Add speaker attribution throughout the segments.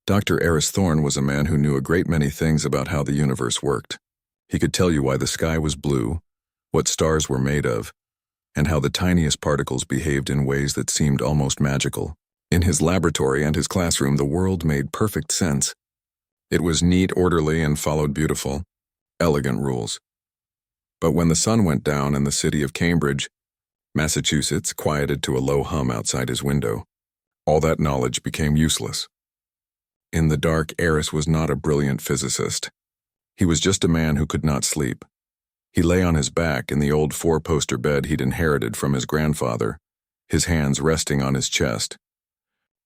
Speaker 1: Dr. Eris Thorne was a man who knew a great many things about how the universe worked. He could tell you why the sky was blue, what stars were made of, and how the tiniest particles behaved in ways that seemed almost magical. In his laboratory and his classroom, the world made perfect sense. It was neat, orderly, and followed beautiful, elegant rules. But when the sun went down in the city of Cambridge, Massachusetts, quieted to a low hum outside his window, all that knowledge became useless. In the dark, Eris was not a brilliant physicist. He was just a man who could not sleep. He lay on his back in the old four-poster bed he'd inherited from his grandfather, his hands resting on his chest.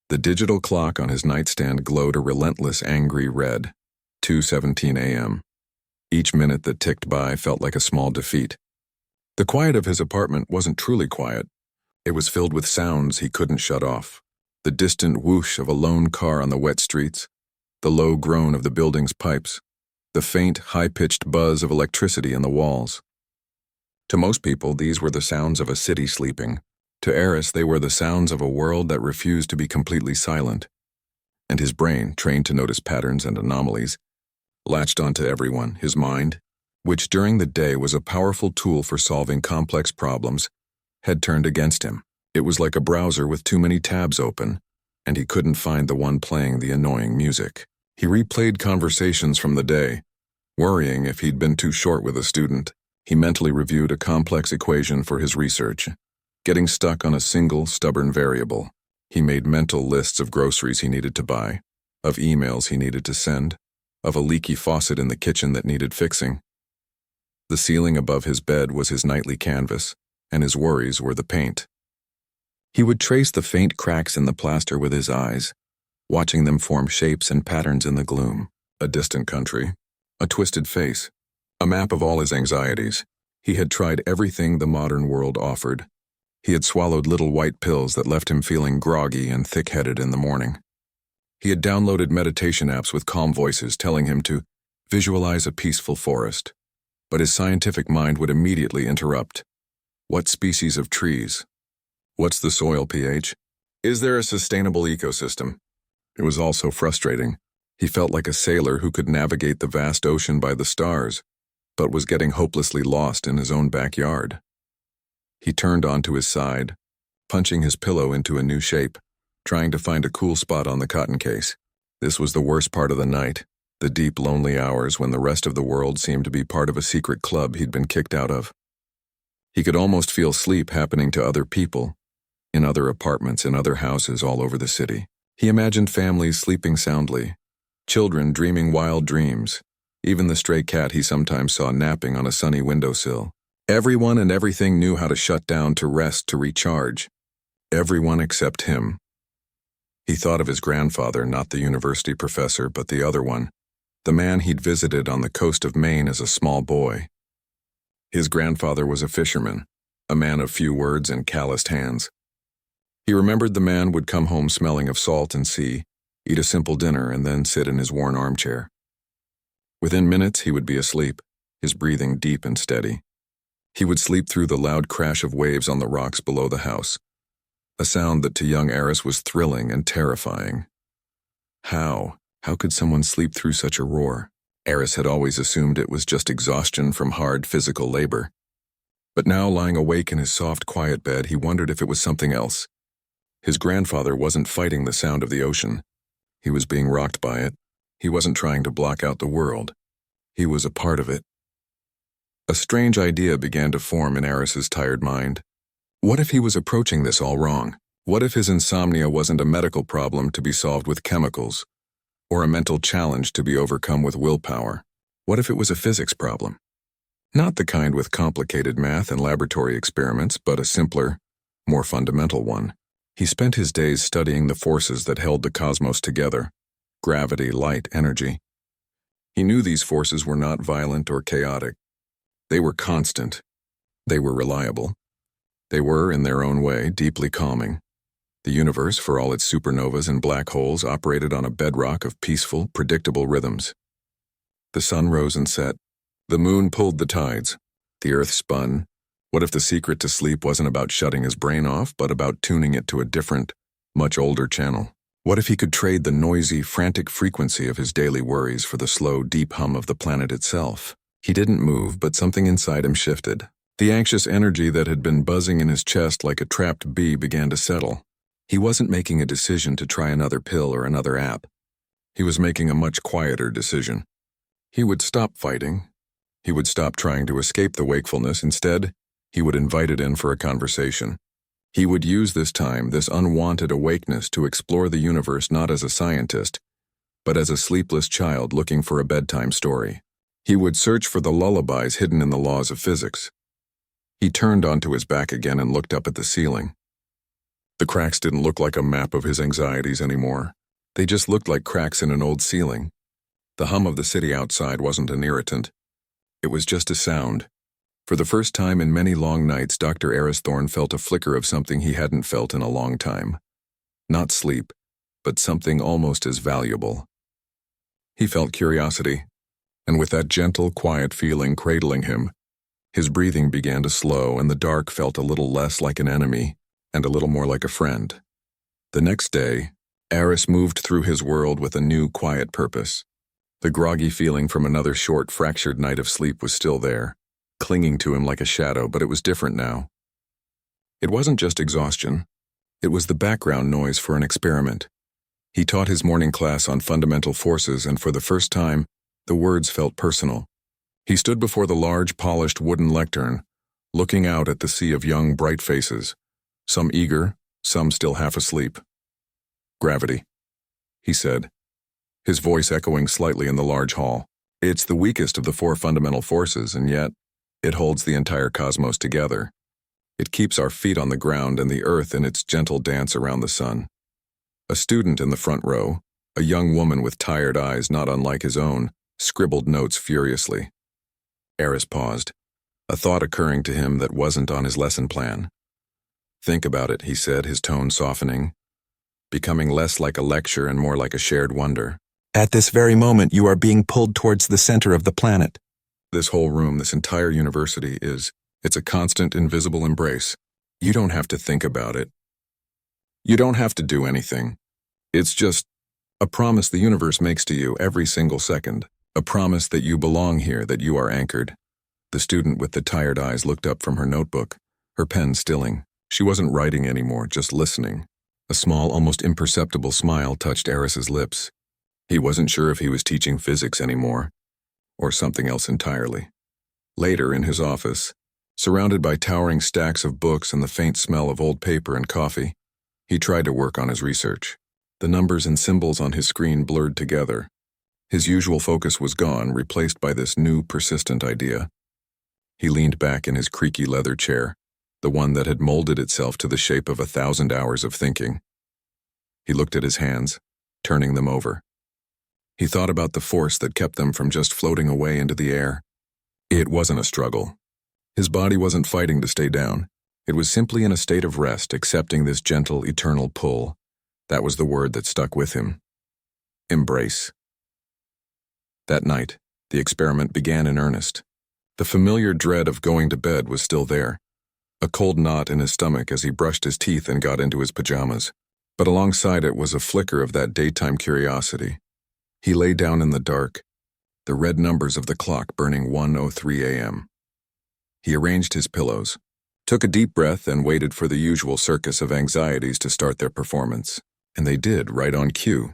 Speaker 1: The digital clock on his nightstand glowed a relentless, angry red, 2:17 a.m. Each minute that ticked by felt like a small defeat. The quiet of his apartment wasn't truly quiet. It was filled with sounds he couldn't shut off. The distant whoosh of a lone car on the wet streets, the low groan of the building's pipes, the faint, high-pitched buzz of electricity in the walls. To most people, these were the sounds of a city sleeping. To Eris, they were the sounds of a world that refused to be completely silent. And his brain, trained to notice patterns and anomalies, latched onto everyone, his mind, which during the day was a powerful tool for solving complex problems, had turned against him. It was like a browser with too many tabs open, and he couldn't find the one playing the annoying music. He replayed conversations from the day, worrying if he'd been too short with a student. He mentally reviewed a complex equation for his research, getting stuck on a single, stubborn variable. He made mental lists of groceries he needed to buy, of emails he needed to send, of a leaky faucet in the kitchen that needed fixing. The ceiling above his bed was his nightly canvas, and his worries were the paint. He would trace the faint cracks in the plaster with his eyes, watching them form shapes and patterns in the gloom. A distant country, a twisted face, a map of all his anxieties. He had tried everything the modern world offered. He had swallowed little white pills that left him feeling groggy and thick-headed in the morning. He had downloaded meditation apps with calm voices telling him to visualize a peaceful forest. But his scientific mind would immediately interrupt. What species of trees? What's the soil pH? Is there a sustainable ecosystem? It was all so frustrating. He felt like a sailor who could navigate the vast ocean by the stars, but was getting hopelessly lost in his own backyard. He turned onto his side, punching his pillow into a new shape, trying to find a cool spot on the cotton case. This was the worst part of the night, the deep, lonely hours when the rest of the world seemed to be part of a secret club he'd been kicked out of. He could almost feel sleep happening to other people, in other apartments, in other houses all over the city. He imagined families sleeping soundly, children dreaming wild dreams, even the stray cat he sometimes saw napping on a sunny windowsill. Everyone and everything knew how to shut down, to rest, to recharge. Everyone except him. He thought of his grandfather, not the university professor, but the other one, the man he'd visited on the coast of Maine as a small boy. His grandfather was a fisherman, a man of few words and calloused hands. He remembered the man would come home smelling of salt and sea, eat a simple dinner, and then sit in his worn armchair. Within minutes, he would be asleep, his breathing deep and steady. He would sleep through the loud crash of waves on the rocks below the house, a sound that to young Eris was thrilling and terrifying. How could someone sleep through such a roar? Eris had always assumed it was just exhaustion from hard physical labor. But now, lying awake in his soft, quiet bed, he wondered if it was something else. His grandfather wasn't fighting the sound of the ocean. He was being rocked by it. He wasn't trying to block out the world. He was a part of it. A strange idea began to form in Eris's tired mind. What if he was approaching this all wrong? What if his insomnia wasn't a medical problem to be solved with chemicals, or a mental challenge to be overcome with willpower? What if it was a physics problem? Not the kind with complicated math and laboratory experiments, but a simpler, more fundamental one. He spent his days studying the forces that held the cosmos together: gravity, light, energy. He knew these forces were not violent or chaotic. They were constant. They were reliable. They were, in their own way, deeply calming. The universe, for all its supernovas and black holes, operated on a bedrock of peaceful, predictable rhythms. The sun rose and set. The moon pulled the tides. The earth spun. What if the secret to sleep wasn't about shutting his brain off, but about tuning it to a different, much older channel? What if he could trade the noisy, frantic frequency of his daily worries for the slow, deep hum of the planet itself? He didn't move, but something inside him shifted. The anxious energy that had been buzzing in his chest like a trapped bee began to settle. He wasn't making a decision to try another pill or another app. He was making a much quieter decision. He would stop fighting. He would stop trying to escape the wakefulness. Instead, he would invite it in for a conversation. He would use this time, this unwanted awakeness, to explore the universe not as a scientist, but as a sleepless child looking for a bedtime story. He would search for the lullabies hidden in the laws of physics. He turned onto his back again and looked up at the ceiling. The cracks didn't look like a map of his anxieties anymore. They just looked like cracks in an old ceiling. The hum of the city outside wasn't an irritant. It was just a sound. For the first time in many long nights, Dr. Aristhorn felt a flicker of something he hadn't felt in a long time. Not sleep, but something almost as valuable. He felt curiosity, and with that gentle, quiet feeling cradling him, his breathing began to slow, and the dark felt a little less like an enemy and a little more like a friend. The next day, Aris moved through his world with a new, quiet purpose. The groggy feeling from another short, fractured night of sleep was still there, clinging to him like a shadow, but it was different now. It wasn't just exhaustion. It was the background noise for an experiment. He taught his morning class on fundamental forces, and for the first time, the words felt personal. He stood before the large, polished wooden lectern, looking out at the sea of young, bright faces, some eager, some still half asleep. "Gravity," he said, his voice echoing slightly in the large hall. "It's the weakest of the four fundamental forces, and yet it holds the entire cosmos together. It keeps our feet on the ground and the earth in its gentle dance around the sun." A student in the front row, a young woman with tired eyes not unlike his own, scribbled notes furiously. Aris paused, a thought occurring to him that wasn't on his lesson plan. "Think about it," he said, his tone softening, becoming less like a lecture and more like a shared wonder. "At this very moment, you are being pulled towards the center of the planet. This whole room, this entire university it's a constant, invisible embrace. You don't have to think about it. You don't have to do anything. It's just a promise the universe makes to you every single second. A promise that you belong here, that you are anchored." The student with the tired eyes looked up from her notebook, her pen stilling. She wasn't writing anymore, just listening. A small, almost imperceptible smile touched Aris's lips. He wasn't sure if he was teaching physics anymore, or something else entirely. Later, in his office, surrounded by towering stacks of books and the faint smell of old paper and coffee, he tried to work on his research. The numbers and symbols on his screen blurred together. His usual focus was gone, replaced by this new, persistent idea. He leaned back in his creaky leather chair, the one that had molded itself to the shape of 1,000 hours of thinking. He looked at his hands, turning them over. He thought about the force that kept them from just floating away into the air. It wasn't a struggle. His body wasn't fighting to stay down. It was simply in a state of rest, accepting this gentle, eternal pull. That was the word that stuck with him. Embrace. That night, the experiment began in earnest. The familiar dread of going to bed was still there, a cold knot in his stomach as he brushed his teeth and got into his pajamas. But alongside it was a flicker of that daytime curiosity. He lay down in the dark, the red numbers of the clock burning 1:03 a.m. He arranged his pillows, took a deep breath, and waited for the usual circus of anxieties to start their performance. And they did, right on cue.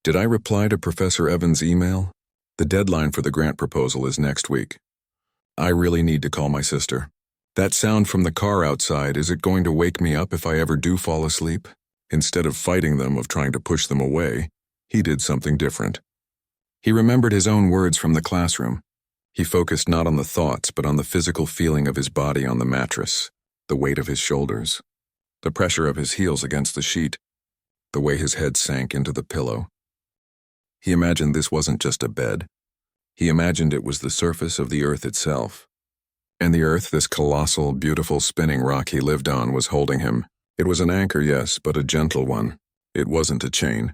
Speaker 1: Did I reply to Professor Evans' email? The deadline for the grant proposal is next week. I really need to call my sister. That sound from the car outside, is it going to wake me up if I ever do fall asleep? Instead of fighting them, of trying to push them away, he did something different. He remembered his own words from the classroom. He focused not on the thoughts, but on the physical feeling of his body on the mattress, the weight of his shoulders, the pressure of his heels against the sheet, the way his head sank into the pillow. He imagined this wasn't just a bed. He imagined it was the surface of the earth itself. And the earth, this colossal, beautiful spinning rock he lived on, was holding him. It was an anchor, yes, but a gentle one. It wasn't a chain.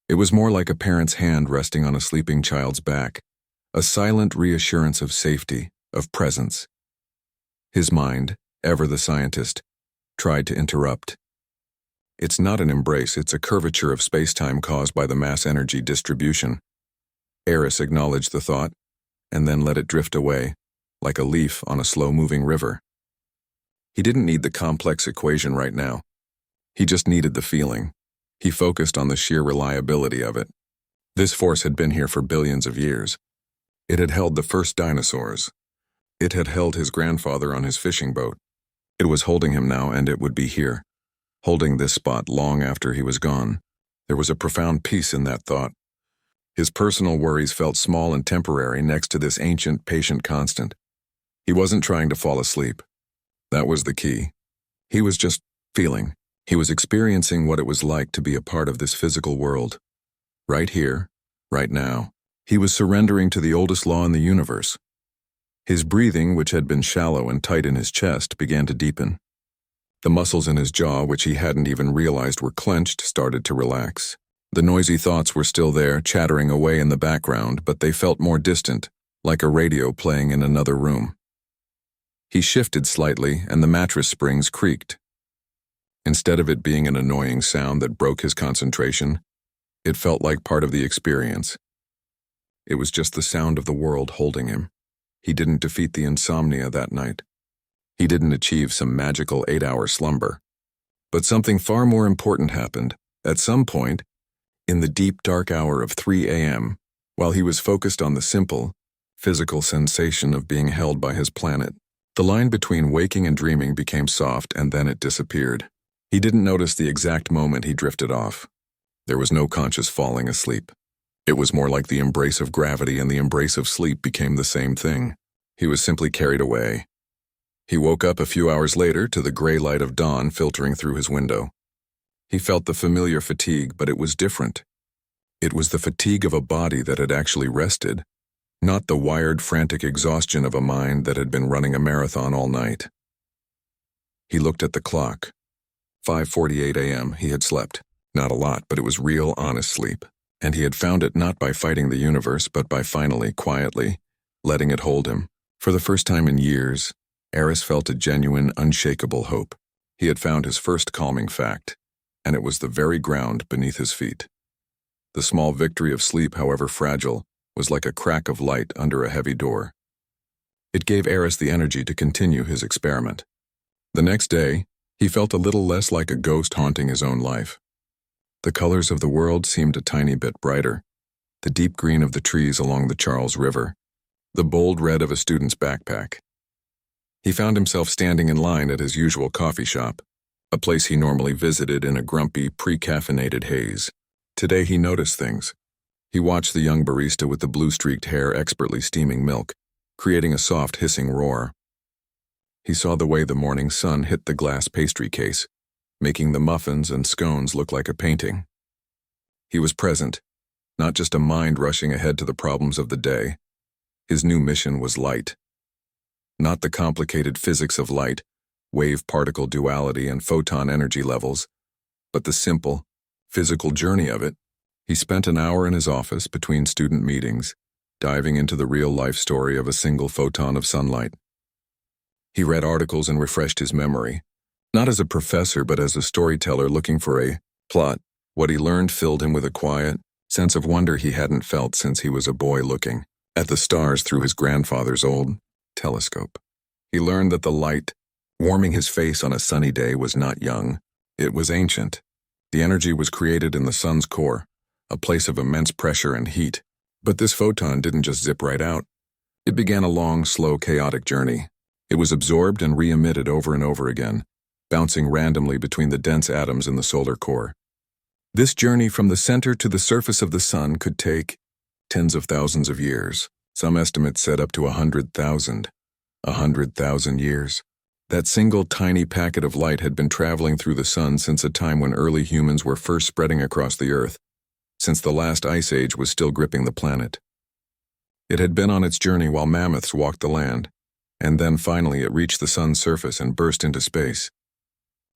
Speaker 1: It was more like a parent's hand resting on a sleeping child's back, a silent reassurance of safety, of presence. His mind, ever the scientist, tried to interrupt. It's not an embrace, it's a curvature of space-time caused by the mass energy distribution. Eris acknowledged the thought, and then let it drift away, like a leaf on a slow-moving river. He didn't need the complex equation right now. He just needed the feeling. He focused on the sheer reliability of it. This force had been here for billions of years. It had held the first dinosaurs. It had held his grandfather on his fishing boat. It was holding him now, and it would be here, holding this spot long after he was gone. There was a profound peace in that thought. His personal worries felt small and temporary next to this ancient, patient constant. He wasn't trying to fall asleep. That was the key. He was just feeling. He was experiencing what it was like to be a part of this physical world. Right here, right now. He was surrendering to the oldest law in the universe. His breathing, which had been shallow and tight in his chest, began to deepen. The muscles in his jaw, which he hadn't even realized were clenched, started to relax. The noisy thoughts were still there, chattering away in the background, but they felt more distant, like a radio playing in another room. He shifted slightly, and the mattress springs creaked. Instead of it being an annoying sound that broke his concentration, it felt like part of the experience. It was just the sound of the world holding him. He didn't defeat the insomnia that night. He didn't achieve some magical 8-hour slumber. But something far more important happened. At some point, in the deep dark hour of 3 a.m., while he was focused on the simple, physical sensation of being held by his planet, the line between waking and dreaming became soft, and then it disappeared. He didn't notice the exact moment he drifted off. There was no conscious falling asleep. It was more like the embrace of gravity and the embrace of sleep became the same thing. He was simply carried away. He woke up a few hours later to the gray light of dawn filtering through his window. He felt the familiar fatigue, but it was different. It was the fatigue of a body that had actually rested, not the wired, frantic exhaustion of a mind that had been running a marathon all night. He looked at the clock. 5:48 a.m. He had slept. Not a lot, but it was real, honest sleep. And he had found it not by fighting the universe, but by finally, quietly, letting it hold him. For the first time in years, Eris felt a genuine, unshakable hope. He had found his first calming fact, and it was the very ground beneath his feet. The small victory of sleep, however fragile, was like a crack of light under a heavy door. It gave Eris the energy to continue his experiment. The next day, he felt a little less like a ghost haunting his own life. The colors of the world seemed a tiny bit brighter. The deep green of the trees along the Charles River. The bold red of a student's backpack. He found himself standing in line at his usual coffee shop, a place he normally visited in a grumpy, pre-caffeinated haze. Today he noticed things. He watched the young barista with the blue-streaked hair expertly steaming milk, creating a soft hissing roar. He saw the way the morning sun hit the glass pastry case, making the muffins and scones look like a painting. He was present, not just a mind rushing ahead to the problems of the day. His new mission was light. Not the complicated physics of light, wave-particle duality and photon energy levels, but the simple, physical journey of it. He spent an hour in his office between student meetings, diving into the real-life story of a single photon of sunlight. He read articles and refreshed his memory, not as a professor but as a storyteller looking for a plot. What he learned filled him with a quiet sense of wonder he hadn't felt since he was a boy looking at the stars through his grandfather's old telescope. He learned that the light warming his face on a sunny day was not young. It was ancient. The energy was created in the sun's core, a place of immense pressure and heat. But this photon didn't just zip right out. It began a long, slow, chaotic journey. It was absorbed and re-emitted over and over again, bouncing randomly between the dense atoms in the solar core. This journey from the center to the surface of the sun could take tens of thousands of years. Some estimates said up to 100,000. 100,000 years. That single tiny packet of light had been traveling through the sun since a time when early humans were first spreading across the Earth, since the last ice age was still gripping the planet. It had been on its journey while mammoths walked the land, and then finally it reached the sun's surface and burst into space.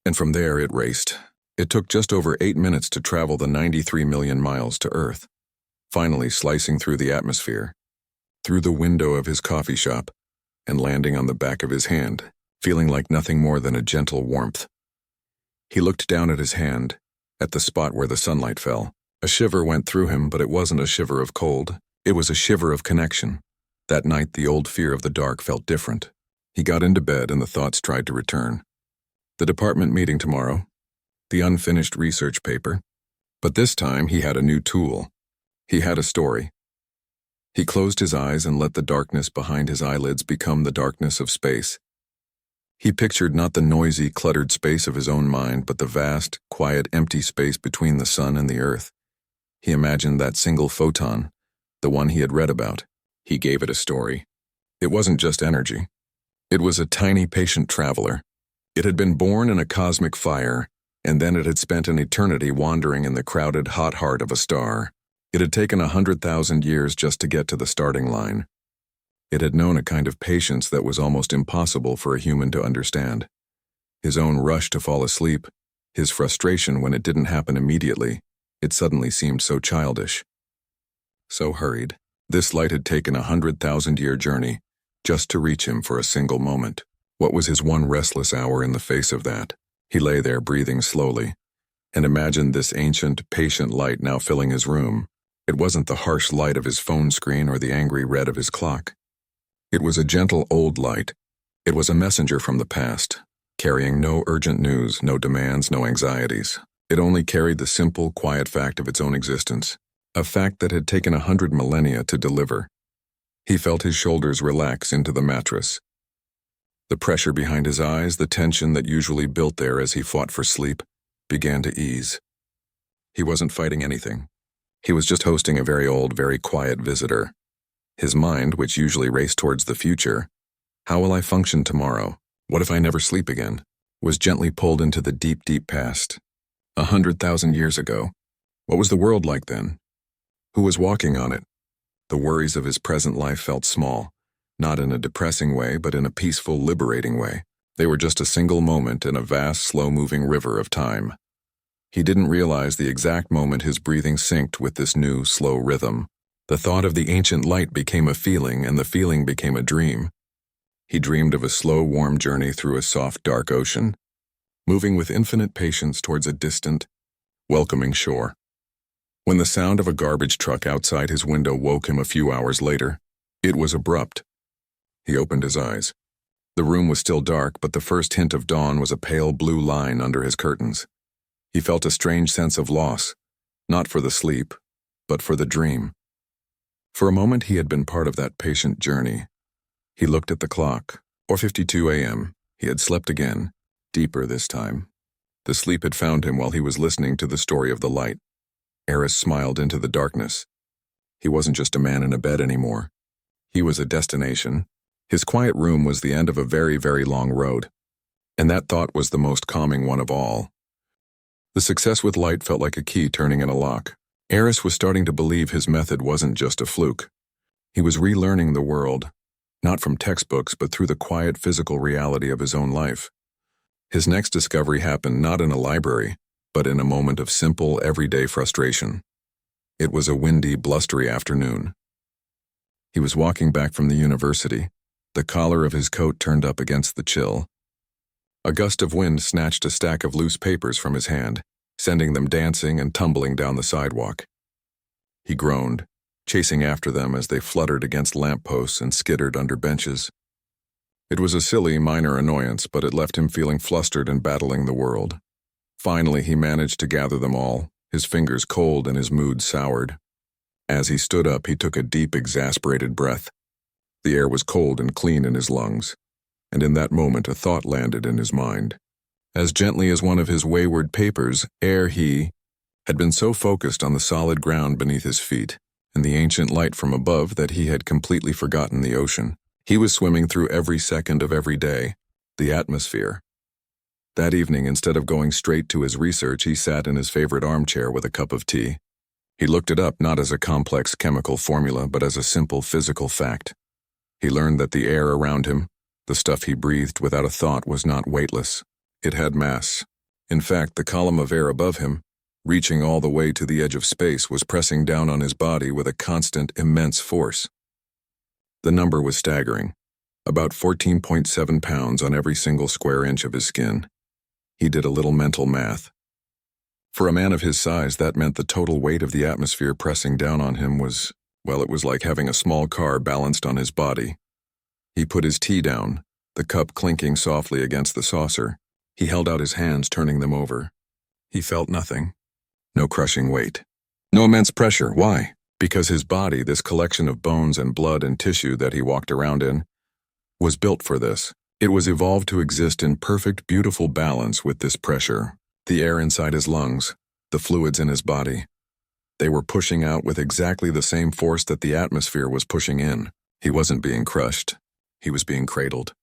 Speaker 1: And from there it raced. It took just over 8 minutes to travel the 93 million miles to Earth, finally slicing through the atmosphere, through the window of his coffee shop, and landing on the back of his hand, feeling like nothing more than a gentle warmth. He looked down at his hand, at the spot where the sunlight fell. A shiver went through him, but it wasn't a shiver of cold. It was a shiver of connection. That night, the old fear of the dark felt different. He got into bed and the thoughts tried to return. The department meeting tomorrow. The unfinished research paper. But this time, he had a new tool. He had a story. He closed his eyes and let the darkness behind his eyelids become the darkness of space. He pictured not the noisy, cluttered space of his own mind, but the vast, quiet, empty space between the sun and the earth. He imagined that single photon, the one he had read about. He gave it a story. It wasn't just energy. It was a tiny, patient traveler. It had been born in a cosmic fire, and then it had spent an eternity wandering in the crowded, hot heart of a star. It had taken 100,000 years just to get to the starting line. It had known a kind of patience that was almost impossible for a human to understand. His own rush to fall asleep, his frustration when it didn't happen immediately, it suddenly seemed so childish. So hurried. This light had taken 100,000-year journey, just to reach him for a single moment. What was his one restless hour in the face of that? He lay there breathing slowly, and imagined this ancient, patient light now filling his room. It wasn't the harsh light of his phone screen or the angry red of his clock. It was a gentle old light. It was a messenger from the past, carrying no urgent news, no demands, no anxieties. It only carried the simple, quiet fact of its own existence, a fact that had taken 100 millennia to deliver. He felt his shoulders relax into the mattress. The pressure behind his eyes, the tension that usually built there as he fought for sleep, began to ease. He wasn't fighting anything. He was just hosting a very old, very quiet visitor. His mind, which usually raced towards the future, how will I function tomorrow? What if I never sleep again? Was gently pulled into the deep, deep past. 100,000 years ago. What was the world like then? Who was walking on it? The worries of his present life felt small, not in a depressing way, but in a peaceful, liberating way. They were just a single moment in a vast, slow-moving river of time. He didn't realize the exact moment his breathing synced with this new, slow rhythm. The thought of the ancient light became a feeling, and the feeling became a dream. He dreamed of a slow, warm journey through a soft, dark ocean, moving with infinite patience towards a distant, welcoming shore. When the sound of a garbage truck outside his window woke him a few hours later, it was abrupt. He opened his eyes. The room was still dark, but the first hint of dawn was a pale blue line under his curtains. He felt a strange sense of loss, not for the sleep, but for the dream. For a moment he had been part of that patient journey. He looked at the clock, 4:52 a.m. He had slept again, deeper this time. The sleep had found him while he was listening to the story of the light. Eris smiled into the darkness. He wasn't just a man in a bed anymore. He was a destination. His quiet room was the end of a very, very long road. And that thought was the most calming one of all. The success with light felt like a key turning in a lock. Eris was starting to believe his method wasn't just a fluke. He was relearning the world, not from textbooks, but through the quiet physical reality of his own life. His next discovery happened not in a library, but in a moment of simple, everyday frustration. It was a windy, blustery afternoon. He was walking back from the university, the collar of his coat turned up against the chill. A gust of wind snatched a stack of loose papers from his hand, sending them dancing and tumbling down the sidewalk. He groaned, chasing after them as they fluttered against lampposts and skittered under benches. It was a silly, minor annoyance, but it left him feeling flustered and battling the world. Finally, he managed to gather them all, his fingers cold and his mood soured. As he stood up, he took a deep, exasperated breath. The air was cold and clean in his lungs, and in that moment a thought landed in his mind. As gently as one of his wayward papers, he had been so focused on the solid ground beneath his feet and the ancient light from above that he had completely forgotten the ocean. He was swimming through every second of every day, the atmosphere. That evening, instead of going straight to his research, he sat in his favorite armchair with a cup of tea. He looked it up not as a complex chemical formula, but as a simple physical fact. He learned that the air around him, the stuff he breathed without a thought, was not weightless. It had mass. In fact, the column of air above him, reaching all the way to the edge of space, was pressing down on his body with a constant, immense force. The number was staggering, about 14.7 pounds on every single square inch of his skin. He did a little mental math. For a man of his size, that meant the total weight of the atmosphere pressing down on him was, well, it was like having a small car balanced on his body. He put his tea down, the cup clinking softly against the saucer. He held out his hands, turning them over. He felt nothing. No crushing weight. No immense pressure. Why? Because his body, this collection of bones and blood and tissue that he walked around in, was built for this. It was evolved to exist in perfect, beautiful balance with this pressure. The air inside his lungs, the fluids in his body. They were pushing out with exactly the same force that the atmosphere was pushing in. He wasn't being crushed. He was being cradled.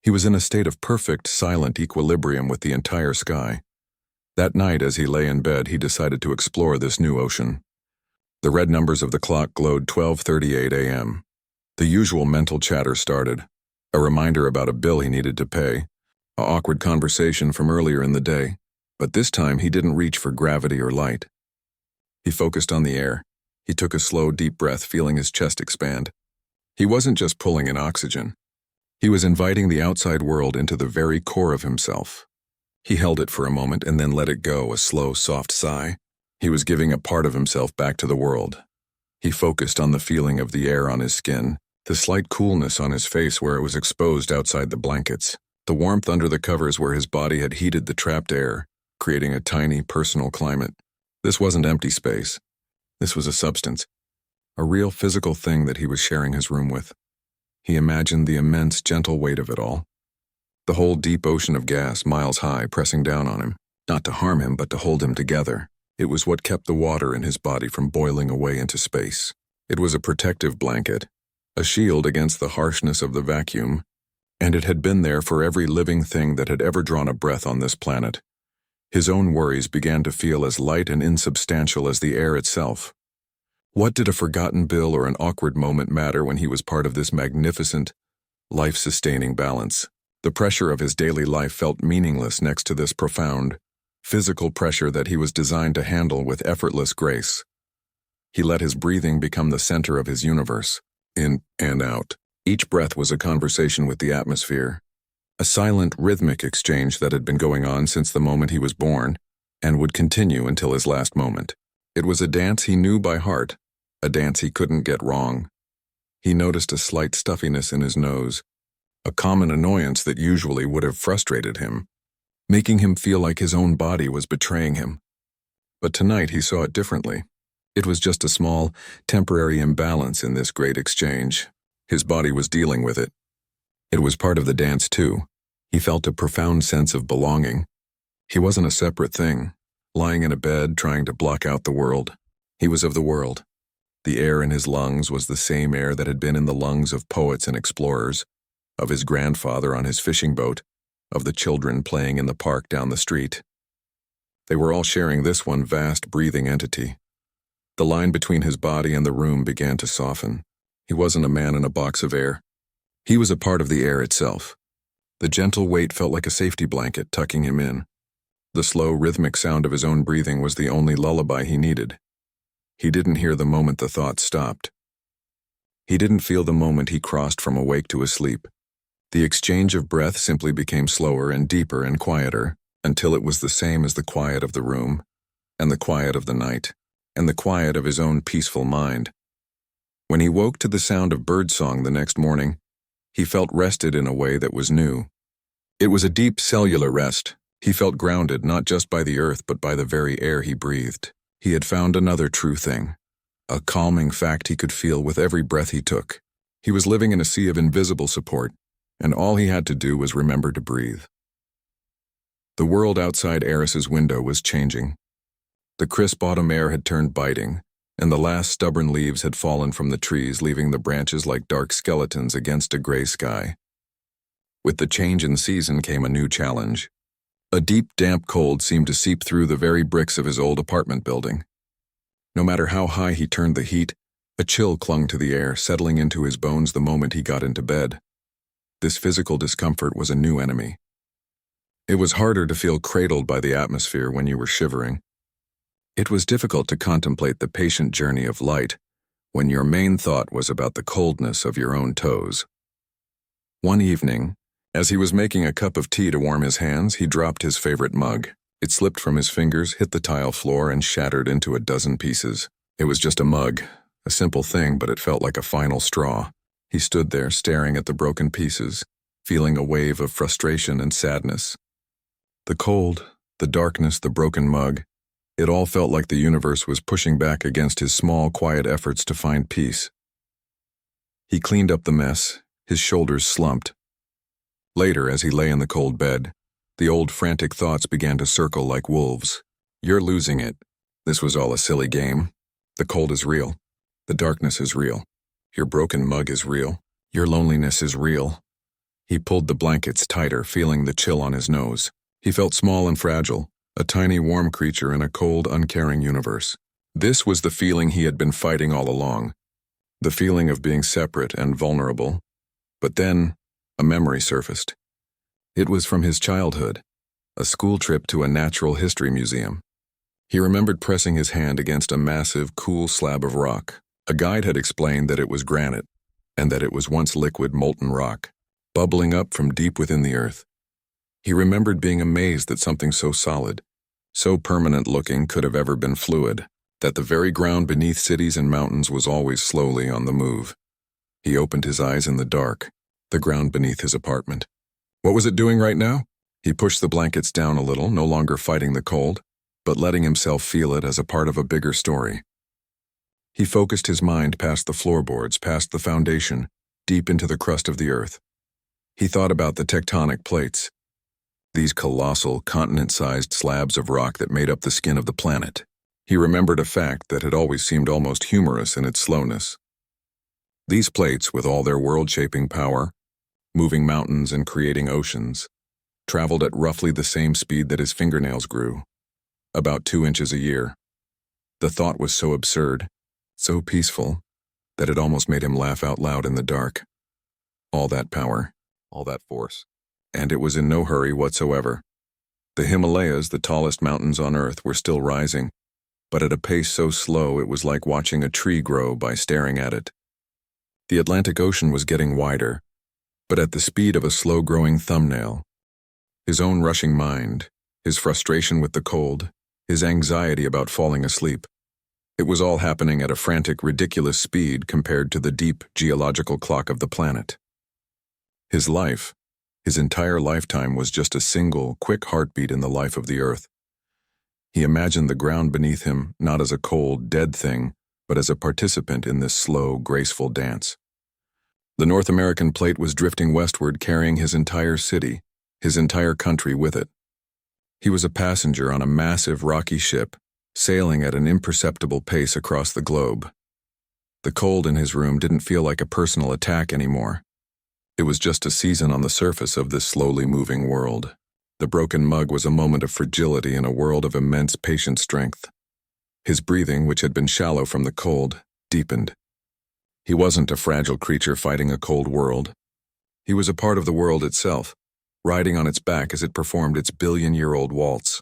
Speaker 1: He was in a state of perfect, silent equilibrium with the entire sky. That night, as he lay in bed, he decided to explore this new ocean. The red numbers of the clock glowed 12:38 a.m. The usual mental chatter started. A reminder about a bill he needed to pay. An awkward conversation from earlier in the day. But this time he didn't reach for gravity or light. He focused on the air. He took a slow, deep breath, feeling his chest expand. He wasn't just pulling in oxygen. He was inviting the outside world into the very core of himself. He held it for a moment and then let it go, a slow, soft sigh. He was giving a part of himself back to the world. He focused on the feeling of the air on his skin, the slight coolness on his face where it was exposed outside the blankets, the warmth under the covers where his body had heated the trapped air, creating a tiny, personal climate. This wasn't empty space. This was a substance, a real physical thing that he was sharing his room with. He imagined the immense, gentle weight of it all. The whole deep ocean of gas, miles high, pressing down on him, not to harm him, but to hold him together. It was what kept the water in his body from boiling away into space. It was a protective blanket, a shield against the harshness of the vacuum, and it had been there for every living thing that had ever drawn a breath on this planet. His own worries began to feel as light and insubstantial as the air itself. What did a forgotten bill or an awkward moment matter when he was part of this magnificent, life-sustaining balance? The pressure of his daily life felt meaningless next to this profound, physical pressure that he was designed to handle with effortless grace. He let his breathing become the center of his universe, in and out. Each breath was a conversation with the atmosphere, a silent, rhythmic exchange that had been going on since the moment he was born and would continue until his last moment. It was a dance he knew by heart, a dance he couldn't get wrong. He noticed a slight stuffiness in his nose, a common annoyance that usually would have frustrated him, making him feel like his own body was betraying him. But tonight he saw it differently. It was just a small, temporary imbalance in this great exchange. His body was dealing with it. It was part of the dance too. He felt a profound sense of belonging. He wasn't a separate thing, lying in a bed trying to block out the world. He was of the world. The air in his lungs was the same air that had been in the lungs of poets and explorers, of his grandfather on his fishing boat, of the children playing in the park down the street. They were all sharing this one vast breathing entity. The line between his body and the room began to soften. He wasn't a man in a box of air. He was a part of the air itself. The gentle weight felt like a safety blanket tucking him in. The slow, rhythmic sound of his own breathing was the only lullaby he needed. He didn't hear the moment the thoughts stopped. He didn't feel the moment he crossed from awake to asleep. The exchange of breath simply became slower and deeper and quieter, until it was the same as the quiet of the room, and the quiet of the night, and the quiet of his own peaceful mind. When he woke to the sound of birdsong the next morning, he felt rested in a way that was new. It was a deep cellular rest. He felt grounded not just by the earth but by the very air he breathed. He had found another true thing, a calming fact he could feel with every breath he took. He was living in a sea of invisible support, and all he had to do was remember to breathe. The world outside Eris's window was changing. The crisp autumn air had turned biting, and the last stubborn leaves had fallen from the trees, leaving the branches like dark skeletons against a gray sky. With the change in season came a new challenge. A deep, damp cold seemed to seep through the very bricks of his old apartment building. No matter how high he turned the heat, a chill clung to the air, settling into his bones the moment he got into bed. This physical discomfort was a new enemy. It was harder to feel cradled by the atmosphere when you were shivering. It was difficult to contemplate the patient journey of light when your main thought was about the coldness of your own toes. One evening, As he was making a cup of tea to warm his hands, he dropped his favorite mug. It slipped from his fingers, hit the tile floor, and shattered into a dozen pieces. It was just a mug, a simple thing, but it felt like a final straw. He stood there, staring at the broken pieces, feeling a wave of frustration and sadness. The cold, the darkness, the broken mug, it all felt like the universe was pushing back against his small, quiet efforts to find peace. He cleaned up the mess, his shoulders slumped. Later, as he lay in the cold bed, the old frantic thoughts began to circle like wolves. You're losing it. This was all a silly game. The cold is real. The darkness is real. Your broken mug is real. Your loneliness is real. He pulled the blankets tighter, feeling the chill on his nose. He felt small and fragile, a tiny warm creature in a cold, uncaring universe. This was the feeling he had been fighting all along. The feeling of being separate and vulnerable. But then, a memory surfaced. It was from his childhood, a school trip to a natural history museum. He remembered pressing his hand against a massive, cool slab of rock. A guide had explained that it was granite, and that it was once liquid molten rock, bubbling up from deep within the earth. He remembered being amazed that something so solid, so permanent-looking could have ever been fluid, that the very ground beneath cities and mountains was always slowly on the move. He opened his eyes in the dark, the ground beneath his apartment. What was it doing right now? He pushed the blankets down a little, no longer fighting the cold, but letting himself feel it as a part of a bigger story. He focused his mind past the floorboards, past the foundation, deep into the crust of the earth. He thought about the tectonic plates, these colossal, continent-sized slabs of rock that made up the skin of the planet. He remembered a fact that had always seemed almost humorous in its slowness. These plates, with all their world-shaping power, moving mountains and creating oceans, traveled at roughly the same speed that his fingernails grew, about 2 inches a year. The thought was so absurd, so peaceful, that it almost made him laugh out loud in the dark. All that power, all that force, and it was in no hurry whatsoever. The Himalayas, the tallest mountains on Earth, were still rising, but at a pace so slow it was like watching a tree grow by staring at it. The Atlantic Ocean was getting wider, but at the speed of a slow-growing thumbnail. His own rushing mind, his frustration with the cold, his anxiety about falling asleep. It was all happening at a frantic, ridiculous speed compared to the deep geological clock of the planet. His life, his entire lifetime, was just a single, quick heartbeat in the life of the earth. He imagined the ground beneath him not as a cold, dead thing, but as a participant in this slow, graceful dance. The North American plate was drifting westward, carrying his entire city, his entire country with it. He was a passenger on a massive, rocky ship, sailing at an imperceptible pace across the globe. The cold in his room didn't feel like a personal attack anymore. It was just a season on the surface of this slowly moving world. The broken mug was a moment of fragility in a world of immense patient strength. His breathing, which had been shallow from the cold, deepened. He wasn't a fragile creature fighting a cold world. He was a part of the world itself, riding on its back as it performed its billion-year-old waltz.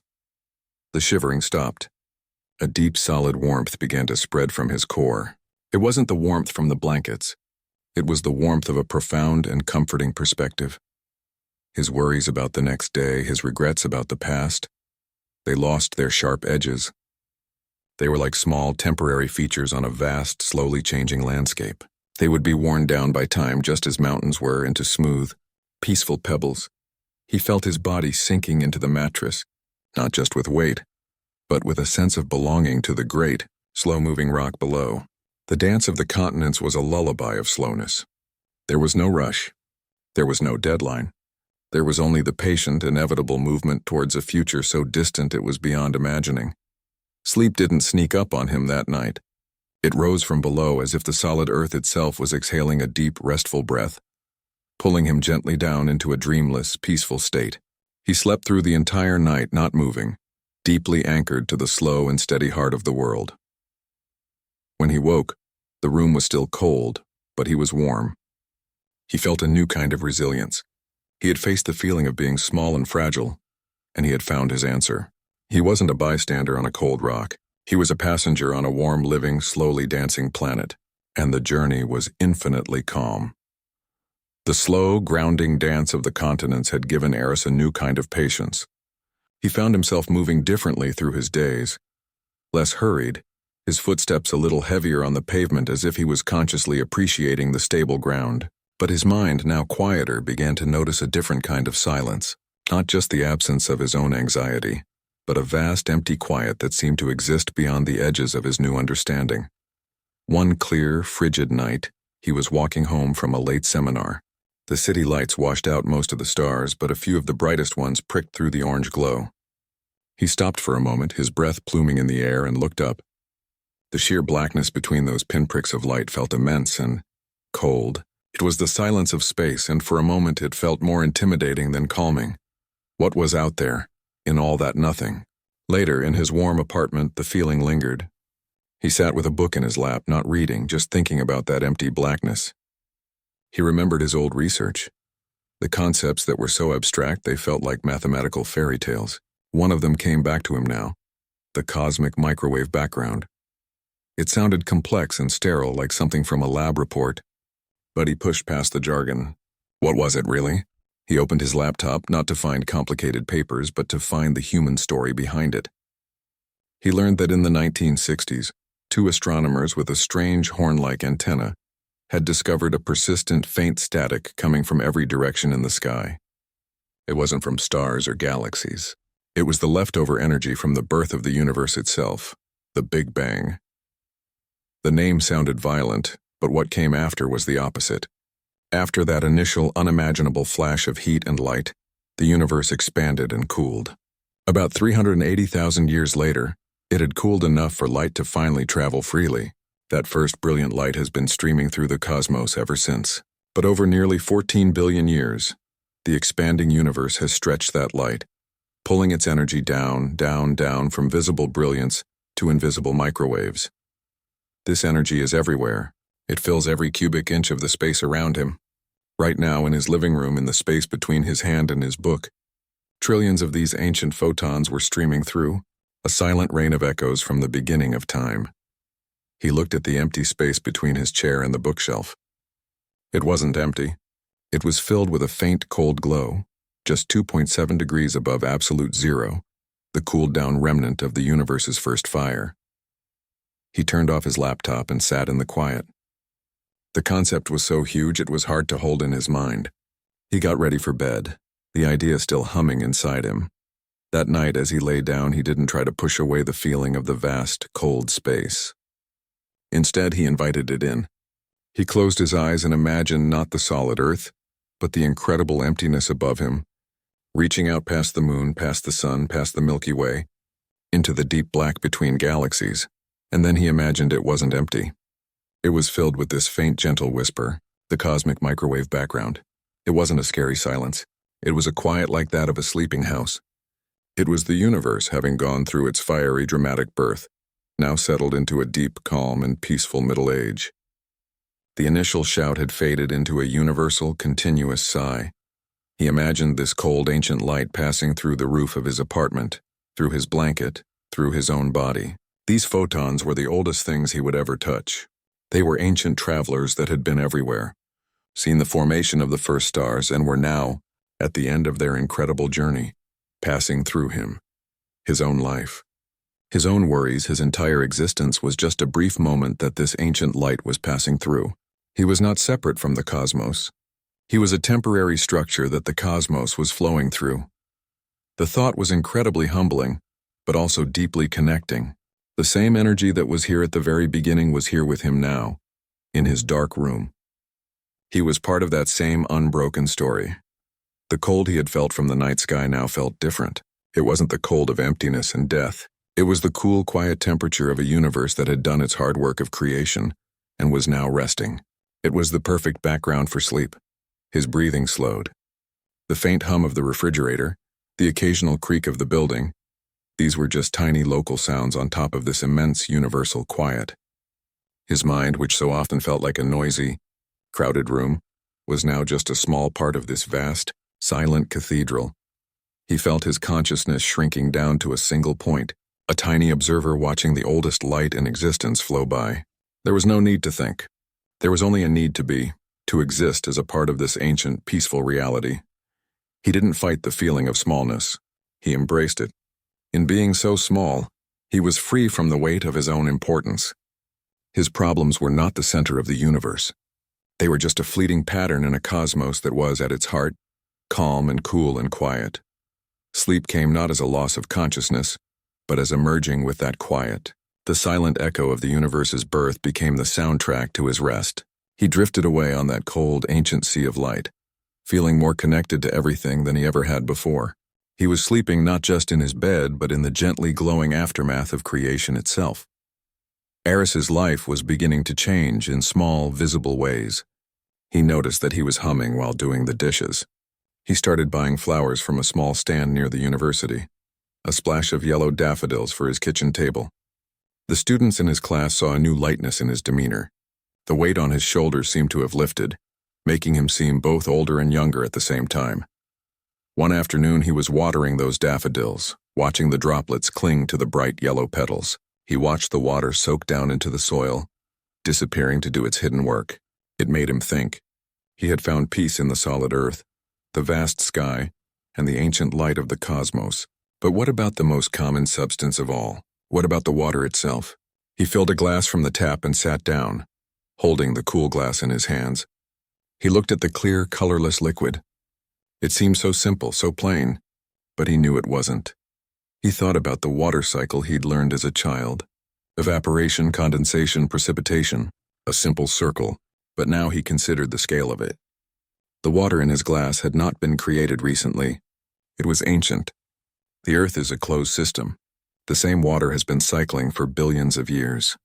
Speaker 1: The shivering stopped. A deep, solid warmth began to spread from his core. It wasn't the warmth from the blankets. It was the warmth of a profound and comforting perspective. His worries about the next day, his regrets about the past, they lost their sharp edges. They were like small, temporary features on a vast, slowly changing landscape. They would be worn down by time just as mountains were into smooth, peaceful pebbles. He felt his body sinking into the mattress, not just with weight, but with a sense of belonging to the great, slow-moving rock below. The dance of the continents was a lullaby of slowness. There was no rush. There was no deadline. There was only the patient, inevitable movement towards a future so distant it was beyond imagining. Sleep didn't sneak up on him that night. It rose from below as if the solid earth itself was exhaling a deep, restful breath, pulling him gently down into a dreamless, peaceful state. He slept through the entire night, not moving, deeply anchored to the slow and steady heart of the world. When he woke, the room was still cold, but he was warm. He felt a new kind of resilience. He had faced the feeling of being small and fragile, and he had found his answer. He wasn't a bystander on a cold rock. He was a passenger on a warm, living, slowly dancing planet, and the journey was infinitely calm. The slow, grounding dance of the continents had given Eris a new kind of patience. He found himself moving differently through his days, less hurried, his footsteps a little heavier on the pavement as if he was consciously appreciating the stable ground. But his mind, now quieter, began to notice a different kind of silence, not just the absence of his own anxiety, but a vast empty quiet that seemed to exist beyond the edges of his new understanding. One clear, frigid night, he was walking home from a late seminar. The city lights washed out most of the stars, but a few of the brightest ones pricked through the orange glow. He stopped for a moment, his breath pluming in the air, and looked up. The sheer blackness between those pinpricks of light felt immense and cold. It was the silence of space, and for a moment it felt more intimidating than calming. What was out there, in all that nothing? Later, in his warm apartment, the feeling lingered. He sat with a book in his lap, not reading, just thinking about that empty blackness. He remembered his old research. The concepts that were so abstract they felt like mathematical fairy tales. One of them came back to him now, the cosmic microwave background. It sounded complex and sterile, like something from a lab report. But he pushed past the jargon. What was it, really? He opened his laptop, not to find complicated papers, but to find the human story behind it. He learned that in the 1960s, two astronomers with a strange horn-like antenna had discovered a persistent faint static coming from every direction in the sky. It wasn't from stars or galaxies. It was the leftover energy from the birth of the universe itself, the Big Bang. The name sounded violent, but what came after was the opposite. After that initial unimaginable flash of heat and light, the universe expanded and cooled. About 380,000 years later, it had cooled enough for light to finally travel freely. That first brilliant light has been streaming through the cosmos ever since. But over nearly 14 billion years, the expanding universe has stretched that light, pulling its energy down, down, down from visible brilliance to invisible microwaves. This energy is everywhere. It fills every cubic inch of the space around him. Right now, in his living room, in the space between his hand and his book, trillions of these ancient photons were streaming through, a silent rain of echoes from the beginning of time. He looked at the empty space between his chair and the bookshelf. It wasn't empty. It was filled with a faint, cold glow, just 2.7 degrees above absolute zero, the cooled-down remnant of the universe's first fire. He turned off his laptop and sat in the quiet. The concept was so huge it was hard to hold in his mind. He got ready for bed, the idea still humming inside him. That night, as he lay down, he didn't try to push away the feeling of the vast, cold space. Instead, he invited it in. He closed his eyes and imagined not the solid earth, but the incredible emptiness above him, reaching out past the moon, past the sun, past the Milky Way, into the deep black between galaxies. And then he imagined it wasn't empty. It was filled with this faint, gentle whisper, the cosmic microwave background. It wasn't a scary silence. It was a quiet like that of a sleeping house. It was the universe having gone through its fiery, dramatic birth, now settled into a deep, calm, and peaceful middle age. The initial shout had faded into a universal, continuous sigh. He imagined this cold, ancient light passing through the roof of his apartment, through his blanket, through his own body. These photons were the oldest things he would ever touch. They were ancient travelers that had been everywhere, seen the formation of the first stars, and were now, at the end of their incredible journey, passing through him, his own life. His own worries, his entire existence was just a brief moment that this ancient light was passing through. He was not separate from the cosmos. He was a temporary structure that the cosmos was flowing through. The thought was incredibly humbling, but also deeply connecting. The same energy that was here at the very beginning was here with him now, in his dark room. He was part of that same unbroken story. The cold he had felt from the night sky now felt different. It wasn't the cold of emptiness and death. It was the cool, quiet temperature of a universe that had done its hard work of creation and was now resting. It was the perfect background for sleep. His breathing slowed. The faint hum of the refrigerator, the occasional creak of the building, these were just tiny local sounds on top of this immense universal quiet. His mind, which so often felt like a noisy, crowded room, was now just a small part of this vast, silent cathedral. He felt his consciousness shrinking down to a single point, a tiny observer watching the oldest light in existence flow by. There was no need to think. There was only a need to be to exist as a part of this ancient, peaceful reality. He didn't fight the feeling of smallness. He embraced it. In being so small, he was free from the weight of his own importance. His problems were not the center of the universe. They were just a fleeting pattern in a cosmos that was, at its heart, calm and cool and quiet. Sleep came not as a loss of consciousness, but as a merging with that quiet. The silent echo of the universe's birth became the soundtrack to his rest. He drifted away on that cold, ancient sea of light, feeling more connected to everything than he ever had before. He was sleeping not just in his bed, but in the gently glowing aftermath of creation itself. Eris's life was beginning to change in small, visible ways. He noticed that he was humming while doing the dishes. He started buying flowers from a small stand near the university, a splash of yellow daffodils for his kitchen table. The students in his class saw a new lightness in his demeanor. The weight on his shoulders seemed to have lifted, making him seem both older and younger at the same time. One afternoon he was watering those daffodils, watching the droplets cling to the bright yellow petals. He watched the water soak down into the soil, disappearing to do its hidden work. It made him think. He had found peace in the solid earth, the vast sky, and the ancient light of the cosmos. But what about the most common substance of all? What about the water itself? He filled a glass from the tap and sat down, holding the cool glass in his hands. He looked at the clear, colorless liquid. It seemed so simple, so plain, but he knew it wasn't. He thought about the water cycle he'd learned as a child. Evaporation, condensation, precipitation, a simple circle, but now he considered the scale of it. The water in his glass had not been created recently. It was ancient. The Earth is a closed system. The same water has been cycling for billions of years.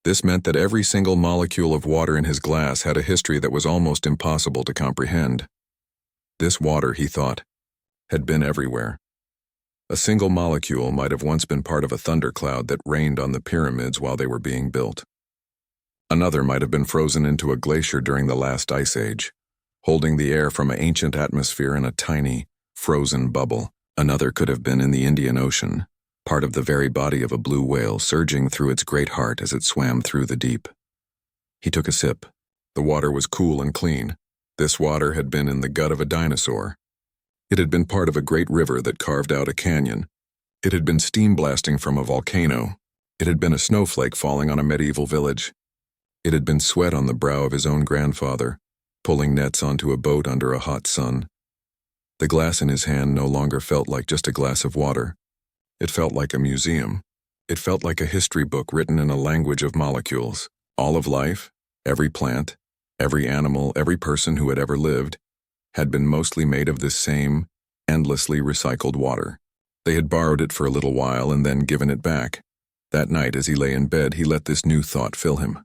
Speaker 1: This meant that every single molecule of water in his glass had a history that was almost impossible to comprehend. This water, he thought, had been everywhere. A single molecule might have once been part of a thundercloud that rained on the pyramids while they were being built. Another might have been frozen into a glacier during the last ice age, holding the air from an ancient atmosphere in a tiny, frozen bubble. Another could have been in the Indian Ocean, part of the very body of a blue whale surging through its great heart as it swam through the deep. He took a sip. The water was cool and clean. This water had been in the gut of a dinosaur. It had been part of a great river that carved out a canyon. It had been steam blasting from a volcano. It had been a snowflake falling on a medieval village. It had been sweat on the brow of his own grandfather, pulling nets onto a boat under a hot sun. The glass in his hand no longer felt like just a glass of water. It felt like a museum. It felt like a history book written in a language of molecules. All of life, every plant, every animal, every person who had ever lived, had been mostly made of this same, endlessly recycled water. They had borrowed it for a little while and then given it back. That night, as he lay in bed, he let this new thought fill him.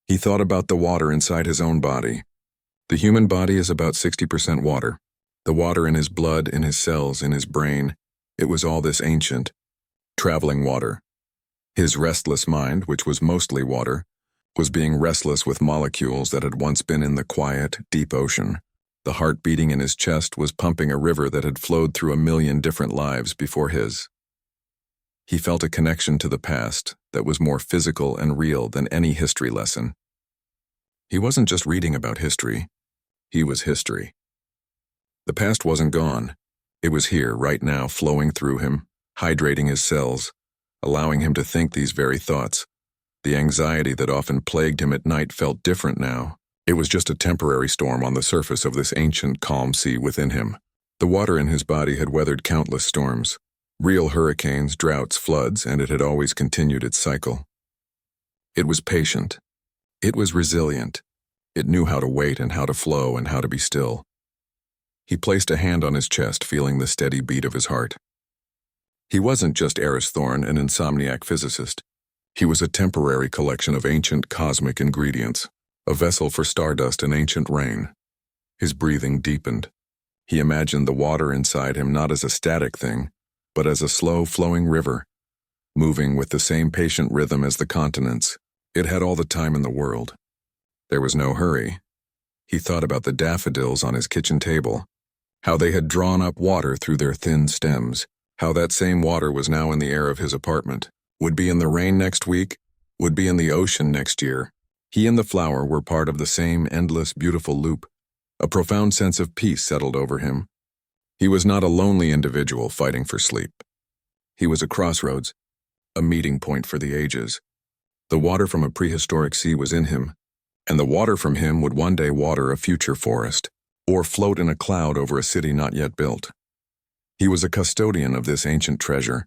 Speaker 1: He thought about the water inside his own body. The human body is about 60% water. The water in his blood, in his cells, in his brain, it was all this ancient, traveling water. His restless mind, which was mostly water, was being restless with molecules that had once been in the quiet, deep ocean. The heart beating in his chest was pumping a river that had flowed through a million different lives before his. He felt a connection to the past that was more physical and real than any history lesson. He wasn't just reading about history. He was history. The past wasn't gone. It was here, right now, flowing through him, hydrating his cells, allowing him to think these very thoughts. The anxiety that often plagued him at night felt different now. It was just a temporary storm on the surface of this ancient, calm sea within him. The water in his body had weathered countless storms, real hurricanes, droughts, floods, and it had always continued its cycle. It was patient. It was resilient. It knew how to wait and how to flow and how to be still. He placed a hand on his chest, feeling the steady beat of his heart. He wasn't just Eris Thorne, an insomniac physicist. He was a temporary collection of ancient cosmic ingredients, a vessel for stardust and ancient rain. His breathing deepened. He imagined the water inside him not as a static thing, but as a slow, flowing river, moving with the same patient rhythm as the continents. It had all the time in the world. There was no hurry. He thought about the daffodils on his kitchen table, how they had drawn up water through their thin stems, how that same water was now in the air of his apartment, would be in the rain next week, would be in the ocean next year. He and the flower were part of the same endless, beautiful loop. A profound sense of peace settled over him. He was not a lonely individual fighting for sleep. He was a crossroads, a meeting point for the ages. The water from a prehistoric sea was in him, and the water from him would one day water a future forest, or float in a cloud over a city not yet built. He was a custodian of this ancient treasure,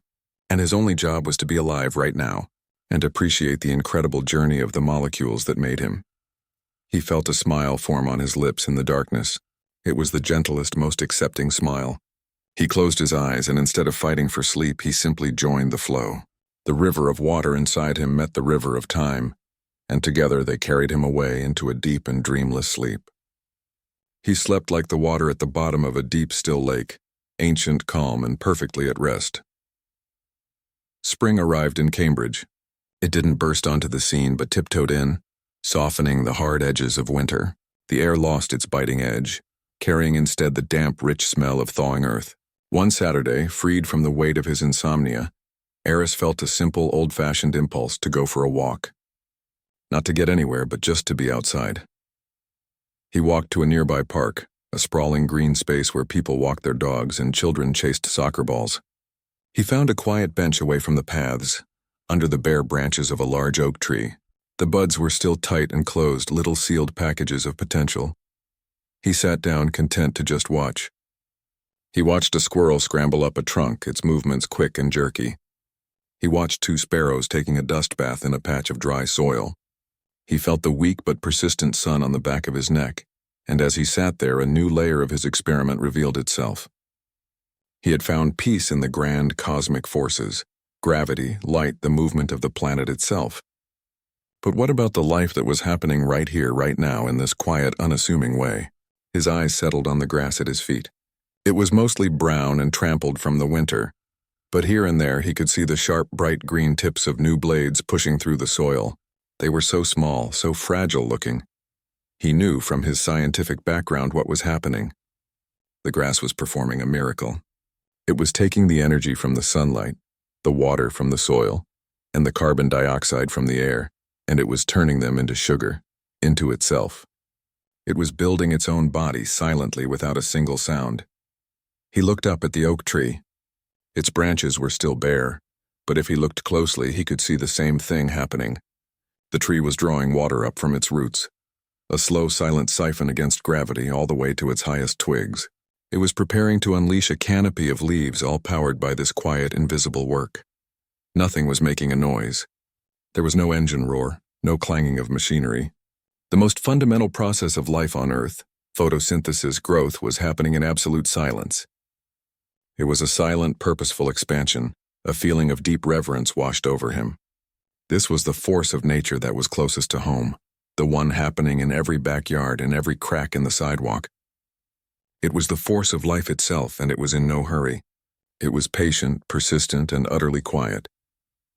Speaker 1: and his only job was to be alive right now and appreciate the incredible journey of the molecules that made him. He felt a smile form on his lips in the darkness. It was the gentlest, most accepting smile. He closed his eyes, and instead of fighting for sleep, he simply joined the flow. The river of water inside him met the river of time, and together they carried him away into a deep and dreamless sleep. He slept like the water at the bottom of a deep, still lake, ancient, calm, and perfectly at rest. Spring arrived in Cambridge. It didn't burst onto the scene but tiptoed in, softening the hard edges of winter. The air lost its biting edge, carrying instead the damp, rich smell of thawing earth. One Saturday, freed from the weight of his insomnia, Eris felt a simple, old-fashioned impulse to go for a walk. Not to get anywhere, but just to be outside. He walked to a nearby park, a sprawling green space where people walked their dogs and children chased soccer balls. He found a quiet bench away from the paths, under the bare branches of a large oak tree. The buds were still tight and closed, little sealed packages of potential. He sat down, content to just watch. He watched a squirrel scramble up a trunk, its movements quick and jerky. He watched two sparrows taking a dust bath in a patch of dry soil. He felt the weak but persistent sun on the back of his neck, and as he sat there, a new layer of his experiment revealed itself. He had found peace in the grand cosmic forces, gravity, light, the movement of the planet itself. But what about the life that was happening right here, right now, in this quiet, unassuming way? His eyes settled on the grass at his feet. It was mostly brown and trampled from the winter, but here and there he could see the sharp, bright green tips of new blades pushing through the soil. They were so small, so fragile looking. He knew from his scientific background what was happening. The grass was performing a miracle. It was taking the energy from the sunlight, the water from the soil, and the carbon dioxide from the air, and it was turning them into sugar, into itself. It was building its own body silently without a single sound. He looked up at the oak tree. Its branches were still bare, but if he looked closely, he could see the same thing happening. The tree was drawing water up from its roots, a slow, silent siphon against gravity all the way to its highest twigs. It was preparing to unleash a canopy of leaves all powered by this quiet, invisible work. Nothing was making a noise. There was no engine roar, no clanging of machinery. The most fundamental process of life on Earth, photosynthesis growth, was happening in absolute silence. It was a silent, purposeful expansion. A feeling of deep reverence washed over him. This was the force of nature that was closest to home, the one happening in every backyard, in every crack in the sidewalk. It was the force of life itself, and it was in no hurry. It was patient, persistent, and utterly quiet.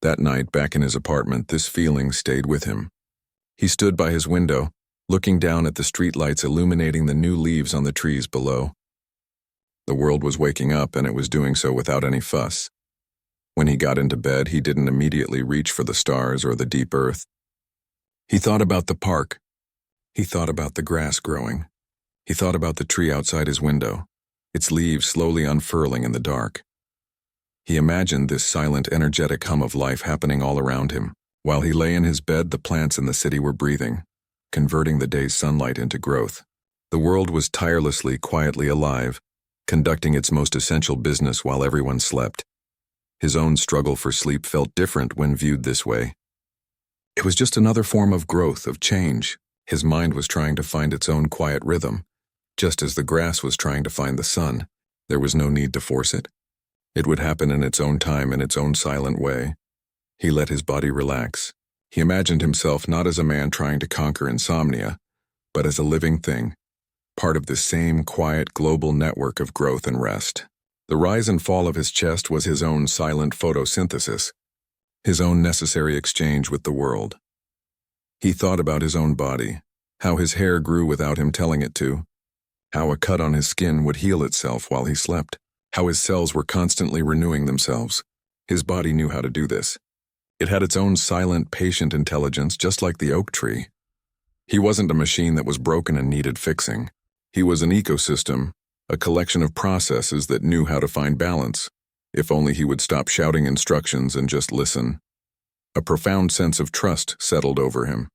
Speaker 1: That night, back in his apartment, this feeling stayed with him. He stood by his window, looking down at the streetlights illuminating the new leaves on the trees below. The world was waking up, and it was doing so without any fuss. When he got into bed, he didn't immediately reach for the stars or the deep earth. He thought about the park. He thought about the grass growing. He thought about the tree outside his window, its leaves slowly unfurling in the dark. He imagined this silent, energetic hum of life happening all around him. While he lay in his bed, the plants in the city were breathing, converting the day's sunlight into growth. The world was tirelessly, quietly alive, conducting its most essential business while everyone slept. His own struggle for sleep felt different when viewed this way. It was just another form of growth, of change. His mind was trying to find its own quiet rhythm. Just as the grass was trying to find the sun, there was no need to force it. It would happen in its own time, in its own silent way. He let his body relax. He imagined himself not as a man trying to conquer insomnia, but as a living thing, part of this same quiet global network of growth and rest. The rise and fall of his chest was his own silent photosynthesis, his own necessary exchange with the world. He thought about his own body, how his hair grew without him telling it to, how a cut on his skin would heal itself while he slept, how his cells were constantly renewing themselves. His body knew how to do this. It had its own silent, patient intelligence, just like the oak tree. He wasn't a machine that was broken and needed fixing. He was an ecosystem, a collection of processes that knew how to find balance, if only he would stop shouting instructions and just listen. A profound sense of trust settled over him.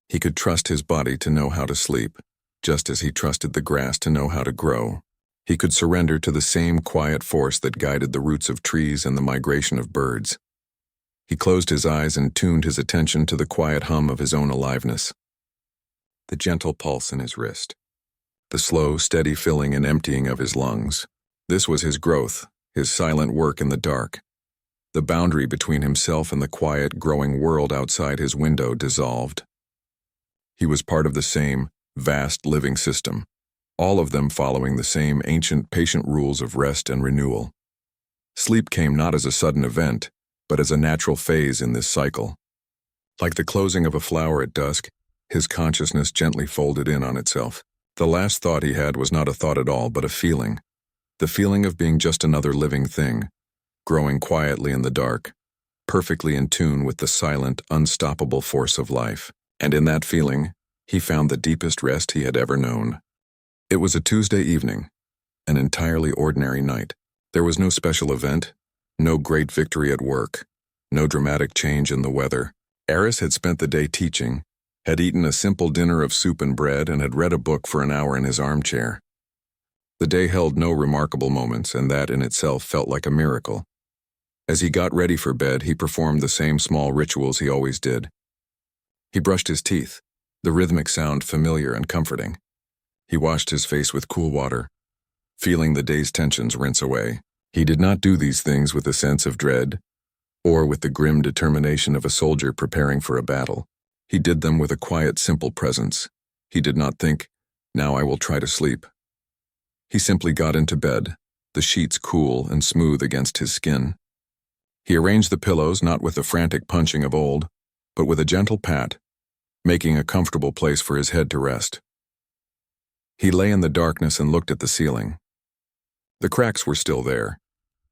Speaker 1: He could trust his body to know how to sleep, just as he trusted the grass to know how to grow. He could surrender to the same quiet force that guided the roots of trees and the migration of birds. He closed his eyes and tuned his attention to the quiet hum of his own aliveness. The gentle pulse in his wrist. The slow, steady filling and emptying of his lungs. This was his growth, his silent work in the dark. The boundary between himself and the quiet, growing world outside his window dissolved. He was part of the same, vast living system, all of them following the same ancient, patient rules of rest and renewal. Sleep came not as a sudden event, but as a natural phase in this cycle. Like the closing of a flower at dusk, his consciousness gently folded in on itself. The last thought he had was not a thought at all, but a feeling. The feeling of being just another living thing, growing quietly in the dark, perfectly in tune with the silent, unstoppable force of life. And in that feeling, he found the deepest rest he had ever known. It was a Tuesday evening, an entirely ordinary night. There was no special event, no great victory at work, no dramatic change in the weather. Eris had spent the day teaching, had eaten a simple dinner of soup and bread, and had read a book for an hour in his armchair. The day held no remarkable moments, and that in itself felt like a miracle. As he got ready for bed, he performed the same small rituals he always did. He brushed his teeth, the rhythmic sound familiar and comforting. He washed his face with cool water, feeling the day's tensions rinse away. He did not do these things with a sense of dread, or with the grim determination of a soldier preparing for a battle. He did them with a quiet, simple presence. He did not think, "Now I will try to sleep." He simply got into bed, the sheets cool and smooth against his skin. He arranged the pillows not with the frantic punching of old, but with a gentle pat, making a comfortable place for his head to rest. He lay in the darkness and looked at the ceiling. The cracks were still there,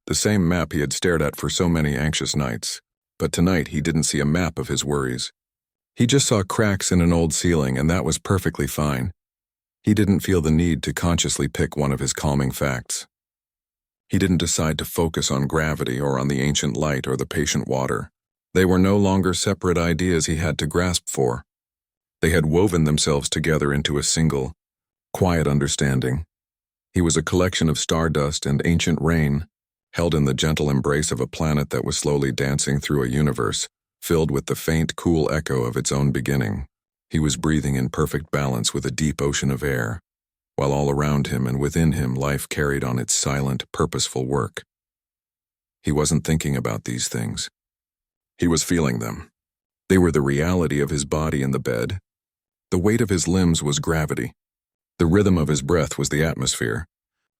Speaker 1: the same map he had stared at for so many anxious nights, but tonight he didn't see a map of his worries. He just saw cracks in an old ceiling, and that was perfectly fine. He didn't feel the need to consciously pick one of his calming facts. He didn't decide to focus on gravity or on the ancient light or the patient water. They were no longer separate ideas he had to grasp for. They had woven themselves together into a single, quiet understanding. He was a collection of stardust and ancient rain, held in the gentle embrace of a planet that was slowly dancing through a universe, filled with the faint, cool echo of its own beginning. He was breathing in perfect balance with a deep ocean of air, while all around him and within him life carried on its silent, purposeful work. He wasn't thinking about these things. He was feeling them. They were the reality of his body in the bed. The weight of his limbs was gravity. The rhythm of his breath was the atmosphere.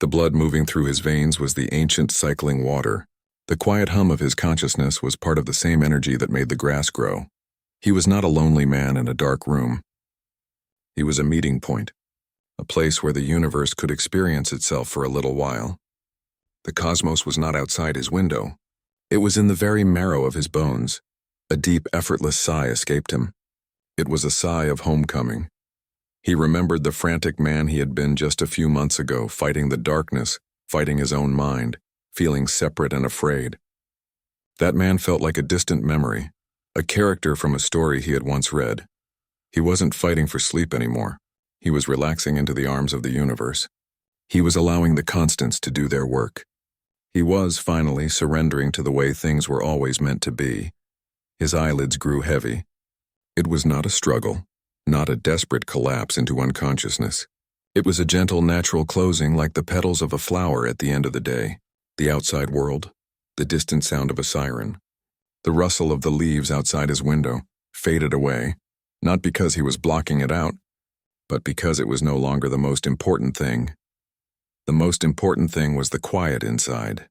Speaker 1: The blood moving through his veins was the ancient cycling water. The quiet hum of his consciousness was part of the same energy that made the grass grow. He was not a lonely man in a dark room. He was a meeting point, a place where the universe could experience itself for a little while. The cosmos was not outside his window. It was in the very marrow of his bones. A deep, effortless sigh escaped him. It was a sigh of homecoming. He remembered the frantic man he had been just a few months ago, fighting the darkness, fighting his own mind, feeling separate and afraid. That man felt like a distant memory, a character from a story he had once read. He wasn't fighting for sleep anymore. He was relaxing into the arms of the universe. He was allowing the constants to do their work. He was, finally, surrendering to the way things were always meant to be. His eyelids grew heavy. It was not a struggle, not a desperate collapse into unconsciousness. It was a gentle, natural closing like the petals of a flower at the end of the day. The outside world, the distant sound of a siren, the rustle of the leaves outside his window, faded away, not because he was blocking it out, but because it was no longer the most important thing. The most important thing was the quiet inside.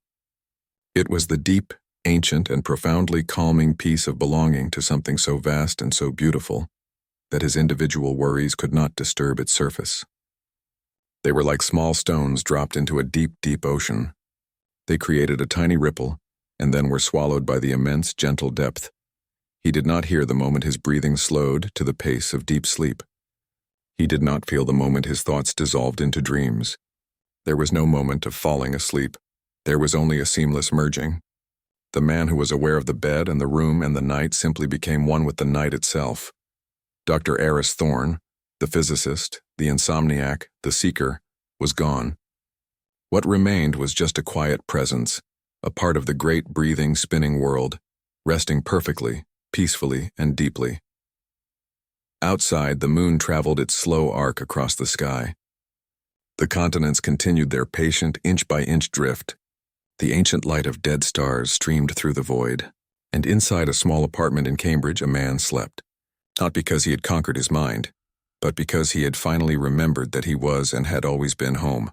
Speaker 1: It was the deep, ancient, and profoundly calming peace of belonging to something so vast and so beautiful that his individual worries could not disturb its surface. They were like small stones dropped into a deep, deep ocean. They created a tiny ripple, and then were swallowed by the immense, gentle depth. He did not hear the moment his breathing slowed to the pace of deep sleep. He did not feel the moment his thoughts dissolved into dreams. There was no moment of falling asleep. There was only a seamless merging. The man who was aware of the bed and the room and the night simply became one with the night itself. Dr. Eris Thorne, the physicist, the insomniac, the seeker, was gone. What remained was just a quiet presence, a part of the great breathing, spinning world, resting perfectly, peacefully, and deeply. Outside, the moon traveled its slow arc across the sky. The continents continued their patient, inch-by-inch drift. The ancient light of dead stars streamed through the void, and inside a small apartment in Cambridge a man slept. Not because he had conquered his mind, but because he had finally remembered that he was and had always been home.